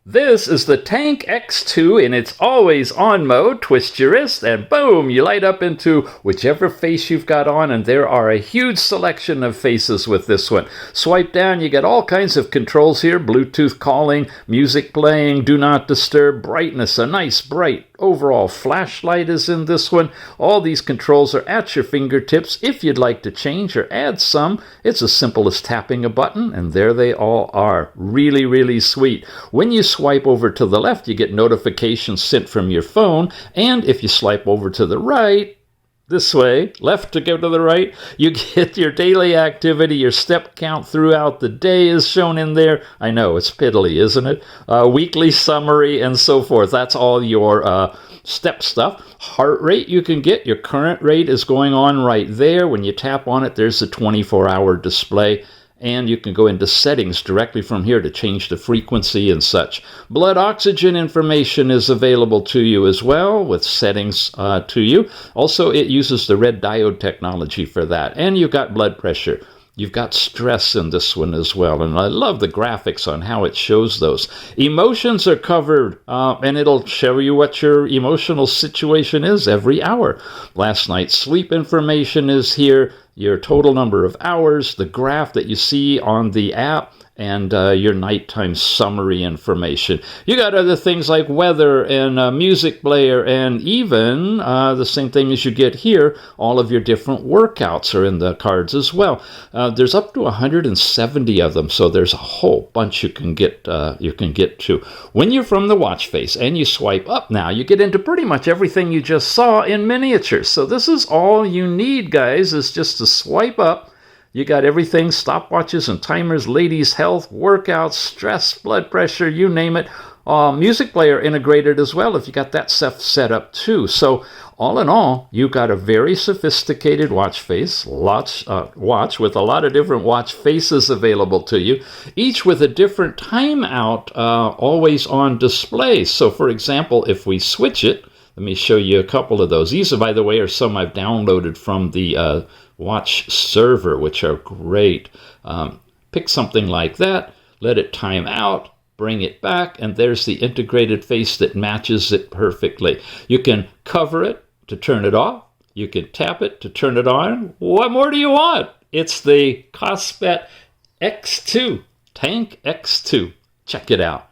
This is the Tank X2 in its always on mode. Twist your wrist and boom, you light up into whichever face you've got on, and there are a huge selection of faces with this one. Swipe down, you get all kinds of controls here: Bluetooth calling, music playing, do not disturb, brightness, a nice bright overall flashlight is in this one. All these controls are at your fingertips. If you'd like to change or add some, it's as simple as tapping a button, and there they all are. Really, really sweet. When you swipe over to the left, you get notifications sent from your phone, and if you swipe over to the right, this way, left to go to the right, you get your daily activity, your step count throughout the day is shown in there. I know, it's piddly, isn't it? Weekly summary and so forth. That's all your step stuff. Heart rate you can get. Your current rate is going on right there. When you tap on it, there's a 24-hour display. And you can go into settings directly from here to change the frequency and such. Blood oxygen information is available to you as well with settings to you. Also, it uses the red diode technology for that. And you've got blood pressure. You've got stress in this one as well, and I love the graphics on how it shows those. Emotions are covered, and it'll show you what your emotional situation is every hour. Last night's sleep information is here, your total number of hours, the graph that you see on the app, and your nighttime summary information. You got other things like weather and music player, and even the same thing as you get here, all of your different workouts are in the cards as well. There's up to 170 of them, so there's a whole bunch you can get to. When you're from the watch face and you swipe up now, you get into pretty much everything you just saw in miniature. So this is all you need, guys, is just to swipe up. You got everything: stopwatches and timers, ladies' health, workouts, stress, blood pressure, you name it. Music player integrated as well if you got that stuff set up too. So all in all, you got a very sophisticated watch face, watch with a lot of different watch faces available to you, each with a different timeout always on display. So for example, if we switch it, let me show you a couple of those. These, by the way, are some I've downloaded from the watch server, which are great. Pick something like that, let it time out, bring it back, and there's the integrated face that matches it perfectly. You can cover it to turn it off. You can tap it to turn it on. What more do you want? It's the Kospet X2, Tank X2. Check it out.